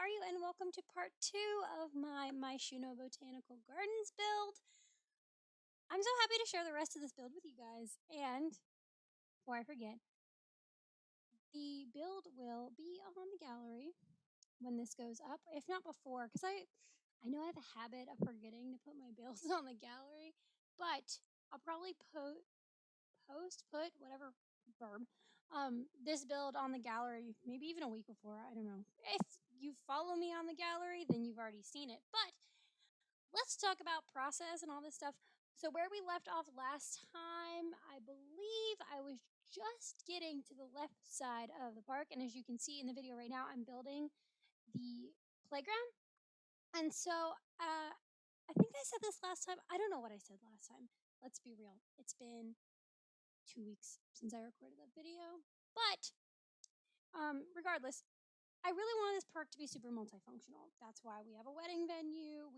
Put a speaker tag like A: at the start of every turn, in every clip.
A: are you? And welcome to part 2 of my Myshuno Botanical Gardens build. I'm so happy to share the rest of this build with you guys. And, before I forget, the build will be on the gallery when this goes up, if not before, because I know I have a habit of forgetting to put my builds on the gallery, but I'll probably put whatever verb, this build on the gallery, maybe even a week before, I don't know. If you follow me on the gallery, then you've already seen it, but let's talk about process and all this stuff. So where we left off last time, I believe I was just getting to the left side of the park, and as you can see in the video right now, I'm building the playground. And so, I think I said this last time. I don't know what I said last time. Let's be real. It's been 2 weeks since I recorded that video. But regardless, I really wanted this park to be super multifunctional. That's why we have a wedding venue.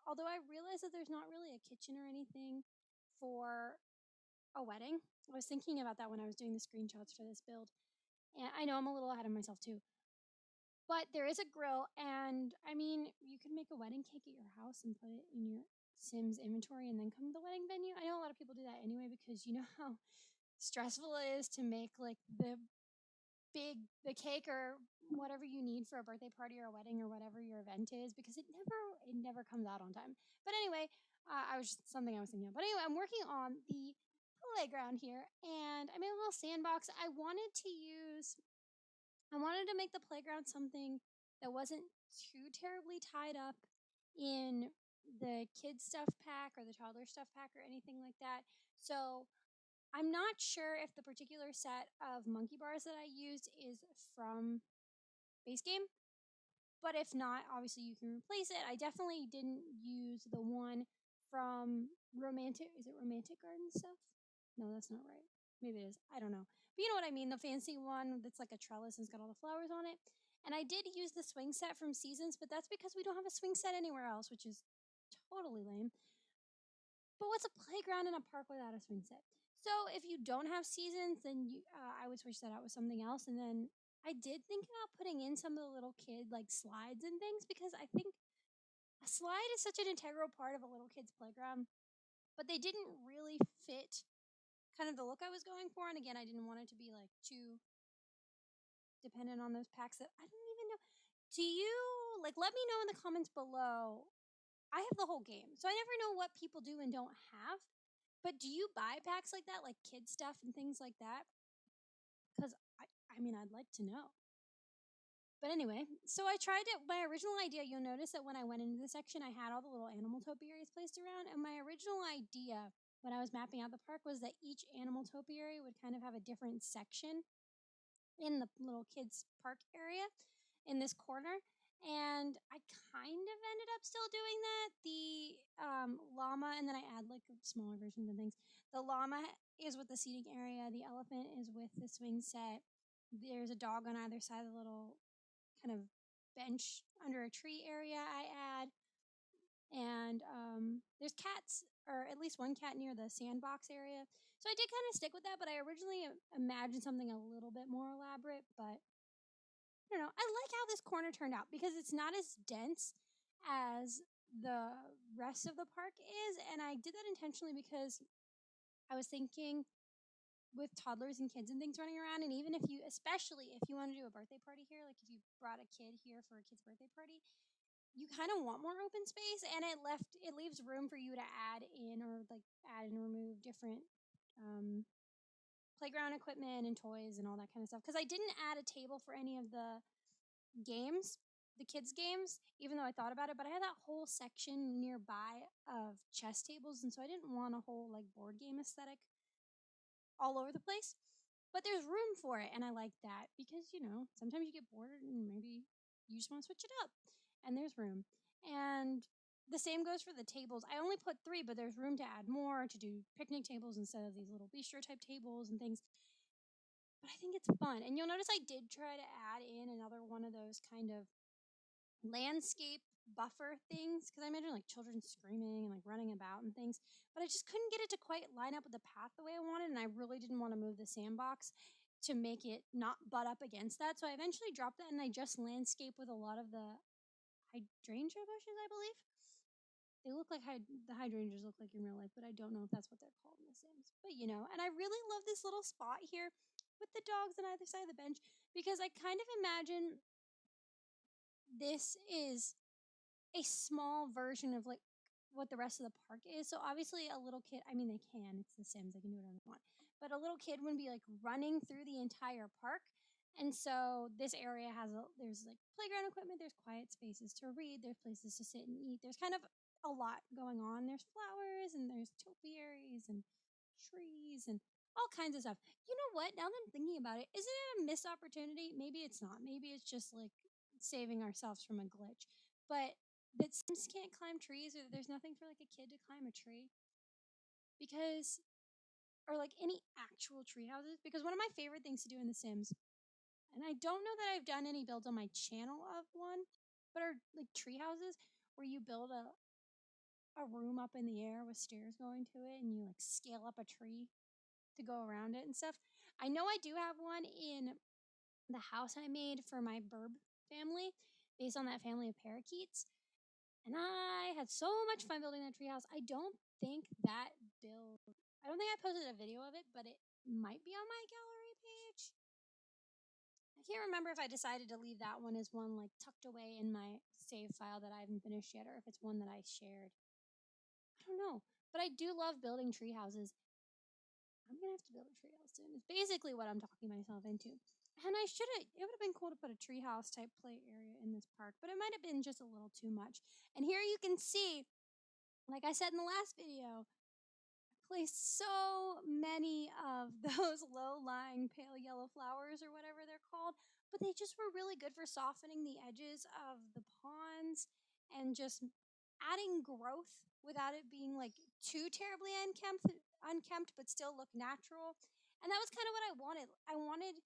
A: Although I realize that there's not really a kitchen or anything for a wedding. I was thinking about that when I was doing the screenshots for this build. And I know I'm a little ahead of myself too. But there is a grill, and I mean, you can make a wedding cake at your house and put it in your Sims inventory and then come to the wedding venue. I know a lot of people do that anyway because you know how stressful it is to make like the cake or whatever you need for a birthday party or a wedding or whatever your event is, because it never comes out on time. But anyway, I was just something I was thinking of. But anyway, I'm working on the playground here, and I made a little sandbox. I wanted to make the playground something that wasn't too terribly tied up in the kids stuff pack or the toddler stuff pack or anything like that. So I'm not sure if the particular set of monkey bars that I used is from base game, but if not, obviously you can replace it. I definitely didn't use the one from Romantic Garden stuff? No, that's not right. Maybe it is. I don't know. But you know what I mean, the fancy one that's like a trellis and it's got all the flowers on it. And I did use the swing set from Seasons, but that's because we don't have a swing set anywhere else, which is totally lame. But what's a playground in a park without a swing set? So if you don't have Seasons, then I would switch that out with something else. And then I did think about putting in some of the little kid like slides and things, because I think a slide is such an integral part of a little kid's playground. But they didn't really fit kind of the look I was going for. And again, I didn't want it to be like too dependent on those packs that I don't even know. Do you let me know in the comments below? I have the whole game, so I never know what people do and don't have. But do you buy packs like that, like kid stuff and things like that? Because I mean, I'd like to know. But anyway, so I tried it. My original idea, you'll notice that when I went into the section, I had all the little animal topiaries placed around. And my original idea when I was mapping out the park was that each animal topiary would kind of have a different section in the little kids' park area in this corner. And I kind of ended up still doing that. The llama, and then I add like smaller versions of things. The llama is with the seating area. The elephant is with the swing set. There's a dog on either side of the little kind of bench under a tree area I add. And there's cats, or at least one cat near the sandbox area. So I did kind of stick with that, but I originally imagined something a little bit more elaborate. But I don't know. I like how this corner turned out because it's not as dense as the rest of the park is. And I did that intentionally because I was thinking with toddlers and kids and things running around, and even especially if you want to do a birthday party here, like if you brought a kid here for a kid's birthday party, you kind of want more open space, and it leaves room for you to add in and remove different playground equipment and toys and all that kind of stuff. Because I didn't add a table for any of the games, the kids games, even though I thought about it, but I had that whole section nearby of chess tables, and so I didn't want a whole like board game aesthetic all over the place. But there's room for it, and I like that because, sometimes you get bored and maybe you just want to switch it up, and there's room. And the same goes for the tables. I only put 3, but there's room to add more, to do picnic tables instead of these little bistro type tables and things. But I think it's fun. And you'll notice I did try to add in another one of those kind of landscape buffer things, because I imagine like children screaming and like running about and things, but I just couldn't get it to quite line up with the path the way I wanted, and I really didn't want to move the sandbox to make it not butt up against that. So I eventually dropped that and I just landscape with a lot of the hydrangea bushes, I believe. They look like the hydrangeas look like in real life, but I don't know if that's what they're called in The Sims. But and I really love this little spot here with the dogs on either side of the bench because I kind of imagine this is a small version of like what the rest of the park is. So obviously a little kid, I mean they can, it's The Sims, they can do whatever they want. But a little kid wouldn't be like running through the entire park. And so this area there's like playground equipment, there's quiet spaces to read, there's places to sit and eat. There's kind of a lot going on. There's flowers and there's topiaries and trees and all kinds of stuff. You know what? Now that I'm thinking about it, isn't it a missed opportunity? Maybe it's not. Maybe it's just like saving ourselves from a glitch. But that Sims can't climb trees, or there's nothing for like a kid to climb a tree because, or like any actual tree houses. Because one of my favorite things to do in The Sims, and I don't know that I've done any builds on my channel of one, but are like tree houses where you build a room up in the air with stairs going to it and you like scale up a tree to go around it and stuff. I know I do have one in the house I made for my burb family based on that family of parakeets. And I had so much fun building that treehouse. I don't think I posted a video of it, but it might be on my gallery page. I can't remember if I decided to leave that one as one like tucked away in my save file that I haven't finished yet, or if it's one that I shared. I don't know. But I do love building tree houses. I'm gonna have to build a treehouse soon. It's basically what I'm talking myself into. And it would have been cool to put a treehouse type play area in this park, but it might have been just a little too much. And here you can see, like I said in the last video, I placed so many of those low-lying pale yellow flowers or whatever they're called, but they just were really good for softening the edges of the ponds and just adding growth without it being like too terribly unkempt but still look natural. And that was kind of what I wanted. I wanted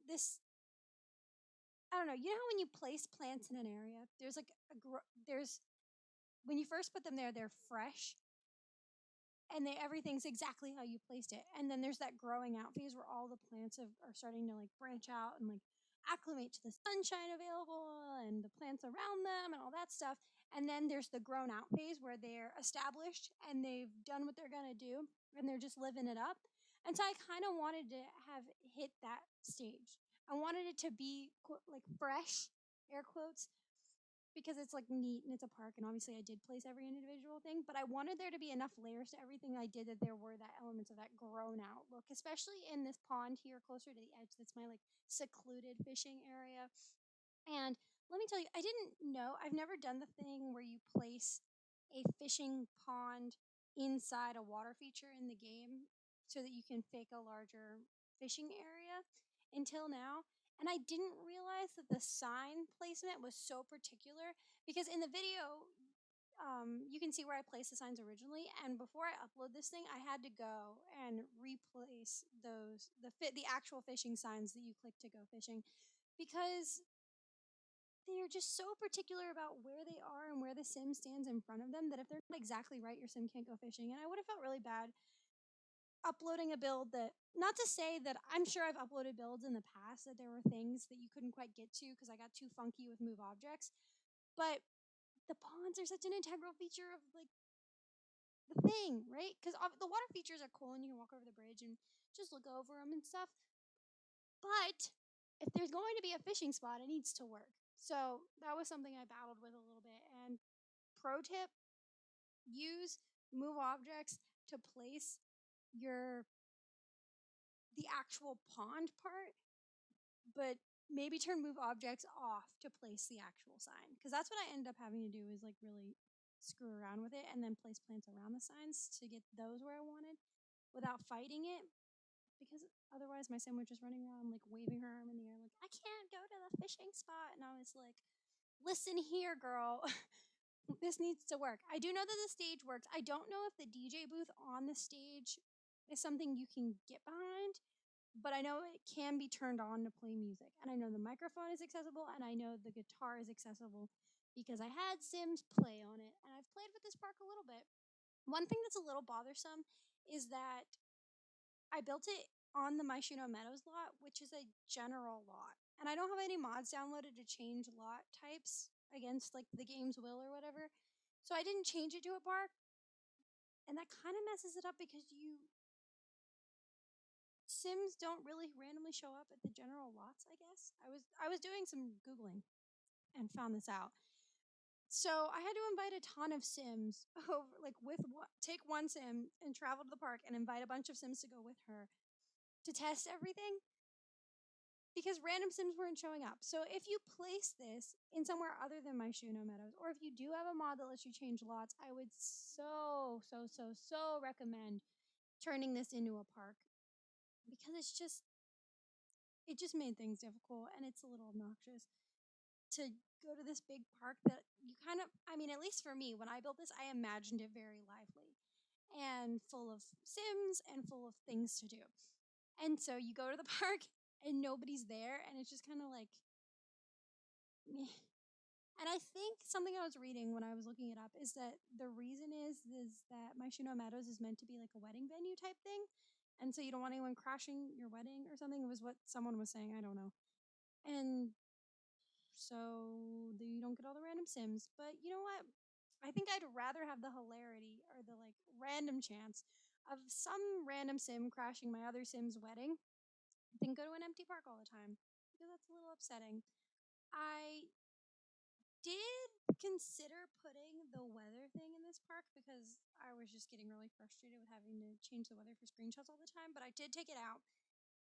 A: this, I don't know, you know how when you place plants in an area, there's like there's when you first put them there, they're fresh and everything's exactly how you placed it. And then there's that growing out phase where all the plants are starting to like branch out and like acclimate to the sunshine available and the plants around them and all that stuff. And then there's the grown out phase where they're established and they've done what they're going to do and they're just living it up. And so I kind of wanted to have hit that stage. I wanted it to be like fresh, air quotes, because it's like neat and it's a park, and obviously I did place every individual thing, but I wanted there to be enough layers to everything I did that there were that elements of that grown out look, especially in this pond here closer to the edge. That's my like secluded fishing area. And let me tell you, I've never done the thing where you place a fishing pond inside a water feature in the game so that you can fake a larger fishing area until now. And I didn't realize that the sign placement was so particular because in the video, you can see where I placed the signs originally. And before I upload this thing, I had to go and replace the actual fishing signs that you click to go fishing because they're just so particular about where they are and where the sim stands in front of them that if they're not exactly right, your sim can't go fishing. And I would have felt really bad uploading a build that, not to say that I'm sure I've uploaded builds in the past that there were things that you couldn't quite get to because I got too funky with move objects, but the ponds are such an integral feature of like the thing, right? Because the water features are cool and you can walk over the bridge and just look over them and stuff, but if there's going to be a fishing spot, it needs to work. So that was something I battled with a little bit. And pro tip, use move objects to place the actual pond part, but maybe turn move objects off to place the actual sign. Because that's what I ended up having to do is like really screw around with it and then place plants around the signs to get those where I wanted without fighting it. Because otherwise my sim was just running around like waving her arm in the air like, I can't go to the fishing spot. And I was like, listen here, girl. This needs to work. I do know that the stage works. I don't know if the DJ booth on the stage is something you can get behind, but I know it can be turned on to play music. And I know the microphone is accessible, and I know the guitar is accessible because I had Sims play on it, and I've played with this park a little bit. One thing that's a little bothersome is that I built it on the Myshuno Meadows lot, which is a general lot. And I don't have any mods downloaded to change lot types against like the game's will or whatever. So I didn't change it to a park. And that kind of messes it up because Sims don't really randomly show up at the general lots, I guess. I was doing some Googling and found this out. So I had to invite a ton of Sims over, like take one Sim and travel to the park and invite a bunch of Sims to go with her to test everything because random Sims weren't showing up. So if you place this in somewhere other than Myshuno Meadows, or if you do have a mod that lets you change lots, I would so recommend turning this into a park because it just made things difficult and it's a little obnoxious to go to this big park that you kind of, I mean, at least for me, when I built this, I imagined it very lively and full of Sims and full of things to do. And so you go to the park and nobody's there, and it's just kind of like, meh. And I think something I was reading when I was looking it up is that the reason is that Myshuno Meadows is meant to be like a wedding venue type thing, and so you don't want anyone crashing your wedding or something. It was what someone was saying. I don't know. And so you don't get all the random Sims. But you know what? I think I'd rather have the hilarity or the like random chance of some random Sim crashing my other Sim's wedding than go to an empty park all the time because that's a little upsetting. I did consider putting the weather thing in this park because I was just getting really frustrated with having to change the weather for screenshots all the time, but I did take it out.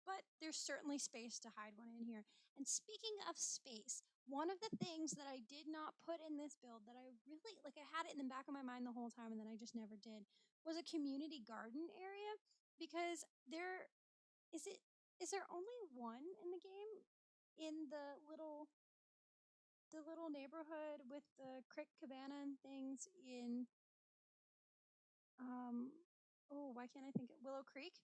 A: But there's certainly space to hide one in here. And speaking of space, one of the things that I did not put in this build that I really like, I had it in the back of my mind the whole time and then I just never did, was a community garden area because is there only one in the game in the little neighborhood with the crick cabana and things in why can't I think of Willow Creek?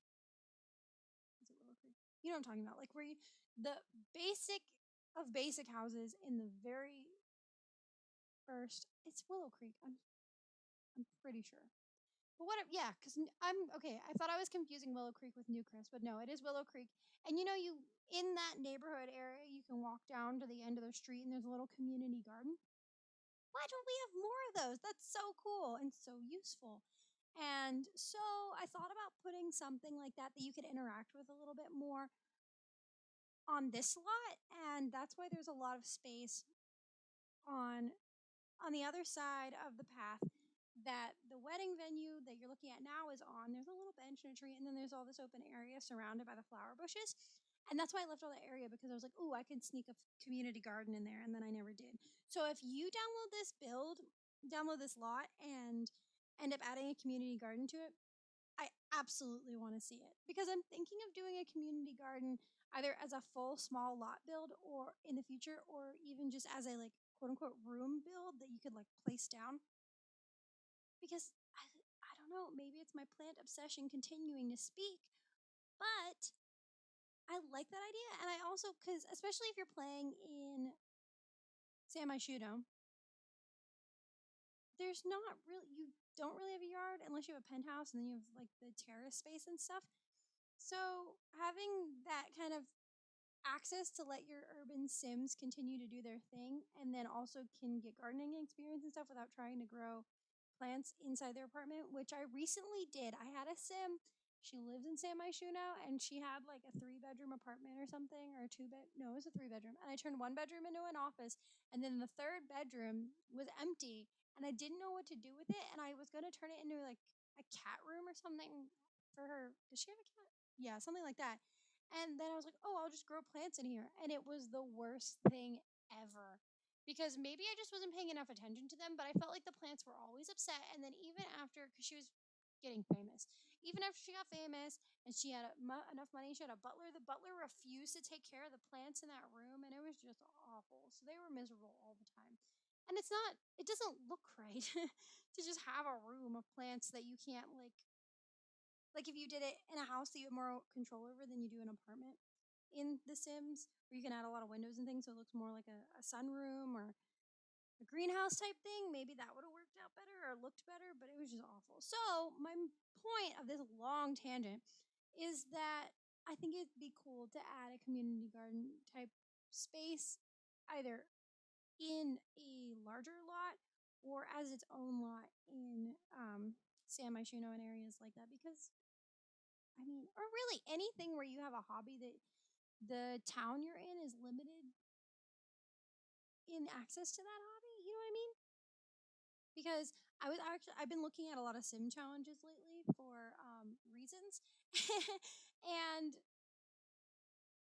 A: Is it Willow Creek? You know what I'm talking about. Like where the basic of basic houses in the very first, it's Willow Creek. I'm pretty sure. But whatever, yeah, because I'm okay. I thought I was confusing Willow Creek with Newcrest, but no, it is Willow Creek. And you in that neighborhood area, you can walk down to the end of the street, and there's a little community garden. Why don't we have more of those? That's so cool and so useful. And so I thought about putting something like that you could interact with a little bit more on this lot, and that's why there's a lot of space on the other side of the path that the wedding venue that you're looking at now is on. There's a little bench and a tree, and then there's all this open area surrounded by the flower bushes. And that's why I left all that area because I was like, "Ooh, I could sneak a community garden in there," and then I never did. So if you download this lot, and end up adding a community garden to it, I absolutely want to see it because I'm thinking of doing a community garden either as a full small lot build or in the future, or even just as a like quote unquote room build that you could like place down. Because I don't know, maybe it's my plant obsession continuing to speak, but I like that idea. And I also, because especially if you're playing in San Myshuno, there's not really, you don't really have a yard unless you have a penthouse and then you have like the terrace space and stuff. So having that kind of access to let your urban Sims continue to do their thing and then also can get gardening experience and stuff without trying to grow plants inside their apartment, which I recently did. I had a Sim. She lives in San Myshuno and she had like a 3-bedroom apartment or something, or a 2 bed. No, it was a 3-bedroom. And I turned 1 bedroom into an office. And then the third bedroom was empty and I didn't know what to do with it. And I was going to turn it into like a cat room or something for her. Does she have a cat? Yeah, something like that. And then I was like, oh, I'll just grow plants in here. And it was the worst thing ever because maybe I just wasn't paying enough attention to them, but I felt like the plants were always upset. And then even after, because she was getting famous, even after she got famous and she had enough money, she had a butler. The butler refused to take care of the plants in that room, and it was just awful. So they were miserable all the time. And it doesn't look right to just have a room of plants that you can't like if you did it in a house that you have more control over than you do an apartment in The Sims, where you can add a lot of windows and things so it looks more like a sunroom or a greenhouse type thing, maybe that would have worked out better or looked better, but it was just awful. So my point of this long tangent is that I think it'd be cool to add a community garden type space, either in a larger lot or as its own lot in San Myshuno and areas like that. Because I mean, or really anything where you have a hobby that the town you're in is limited in access to that hobby. You know what I mean? Because I've been looking at a lot of sim challenges lately for reasons, and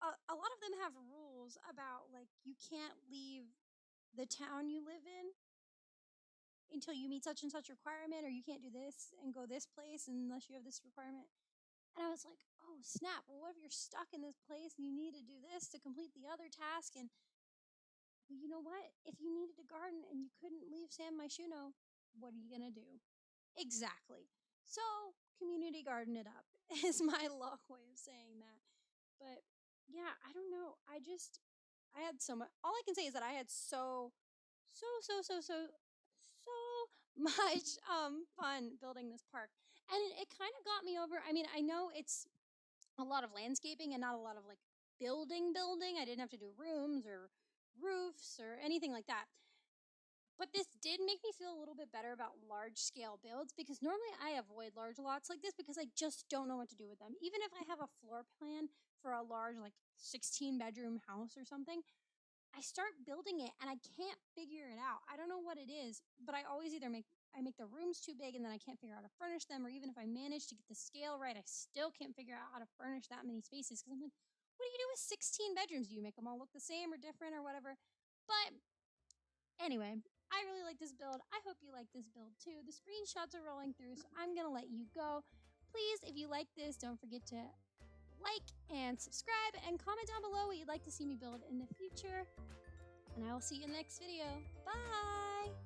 A: a lot of them have rules about like you can't leave the town you live in until you meet such and such requirement, or you can't do this and go this place unless you have this requirement. And I was like, oh snap! Well, what if you're stuck in this place and you need to do this to complete the other task? And well, you know what? If you needed to garden and you couldn't leave San Myshuno, what are you gonna do? Exactly. So community garden it up is my long way of saying that. But yeah, I don't know. I had so much. All I can say is that I had so much fun building this park, and it kind of got me over. I mean, I know it's a lot of landscaping and not a lot of like building. I didn't have to do rooms or roofs or anything like that. But this did make me feel a little bit better about large scale builds because normally I avoid large lots like this because I just don't know what to do with them. Even if I have a floor plan for a large, like 16-bedroom house or something, I start building it and I can't figure it out. I don't know what it is, but I always either make the rooms too big and then I can't figure out how to furnish them, or even if I manage to get the scale right, I still can't figure out how to furnish that many spaces because I'm like, what do you do with 16 bedrooms? Do you make them all look the same or different or whatever? But anyway, I really like this build. I hope you like this build too. The screenshots are rolling through, so I'm going to let you go. Please, if you like this, don't forget to like and subscribe and comment down below what you'd like to see me build in the future. And I will see you in the next video. Bye!